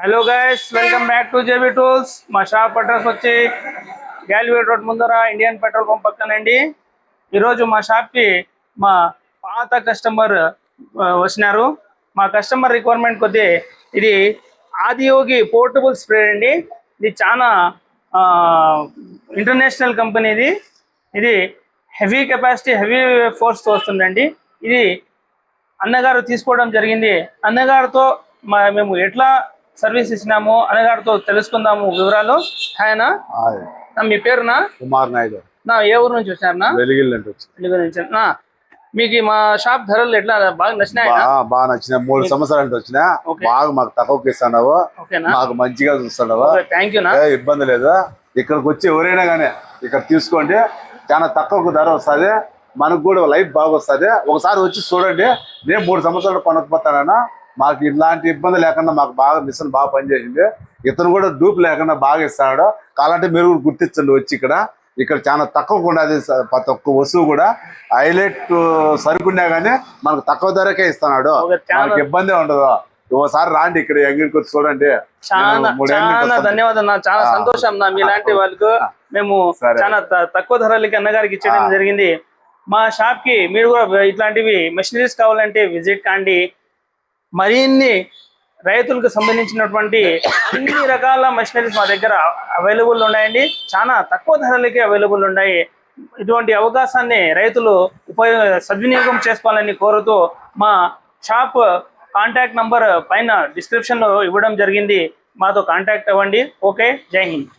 Hello guys, welcome back to JB tools. మా shop address వచ్చి గ్యాల్వేట్ road ముందర Indian petrol pump పక్కనండి. ఈరోజు మా షాప్కి మా పాత కస్టమర్ వచ్చినారు. మా కస్టమర్ రిక్వైర్మెంట్ కొద్దీ ఇది ఆదియోగి పోర్టబుల్ స్ప్రే అండి. ఇది చాలా ఇంటర్నేషనల్ కంపెనీ. ఇది హెవీ కెపాసిటీ, హెవీ ఫోర్స్తో వస్తుందండి. ఇది అన్నగారు తీసుకోవడం జరిగింది. అన్నగారితో మేము ఎట్లా సర్వీస్ ఇచ్చినాము అన్నగారితో తెలుసుకుందాము వివరాలు. ఆయన మీ పేరునా? కుమార్ నాయుడు. ఏ ఊరు నుంచి వచ్చారనా? వెలిగిల్ నుంచి. మీకు మా షాప్ ధరలు ఎట్లా బాగా నచ్చినాయి? బాగా నచ్చినాయి. 3 సంవత్సరాలు అంటే వచ్చినా బాగా మాకు తక్కువకి ఇస్తున్నావు, మాకు మంచిగా చూస్తున్నావు. Thank you. ఇబ్బంది లేదు. ఇక్కడికి వచ్చి ఎవరైనా కానీ ఇక్కడ తీసుకోండి, చాలా తక్కువకు ధర వస్తుంది, మనకు కూడా లైఫ్ బాగా వస్తుంది. ఒకసారి వచ్చి చూడండి. నేను 3 సంవత్సరాలు కొనకపోతానన్నా మాకు ఇలాంటి ఇబ్బంది లేకుండా మాకు బాగా మిషన్ బాగా పనిచేసింది. ఇతను కూడా డూప్ లేకుండా బాగా ఇస్తాడు. కావాలంటే మీరు గుర్తించండి వచ్చి ఇక్కడ చాలా తక్కువగా ఉన్నది. ప్రతి ఒక్క వస్తువు కూడా హైలైట్ సరుకున్నా కానీ మనకు తక్కువ ధరకే ఇస్తున్నాడు. మనకి ఇబ్బంది ఉండదు. ఒకసారి రాండి, ఇక్కడ ఎంగిడికి వచ్చి చూడండి. చాలా ధన్యవాదాలు. చాలా సంతోషం. మీలాంటి వాళ్ళకు మేము చాలా తక్కువ ధరలకి అన్నగారికి ఇచ్చడం జరిగింది. మా షాప్ కి మీరు కూడా ఇట్లాంటివి మెషినరీస్ కావాలంటే విజిట్ కాండి. మరిన్ని రైతులకు సంబంధించినటువంటి అన్ని రకాల మెషినరీస్ మా దగ్గర అవైలబుల్ ఉన్నాయండి. చాలా తక్కువ ధరలకి అవైలబుల్ ఉన్నాయి. ఇటువంటి అవకాశాన్ని రైతులు సద్వినియోగం చేసుకోవాలని కోరుతూ మా షాప్ కాంటాక్ట్ నంబర్ పైన డిస్క్రిప్షన్లో ఇవ్వడం జరిగింది. మాతో కాంటాక్ట్ అవ్వండి. ఓకే, జై హింద్.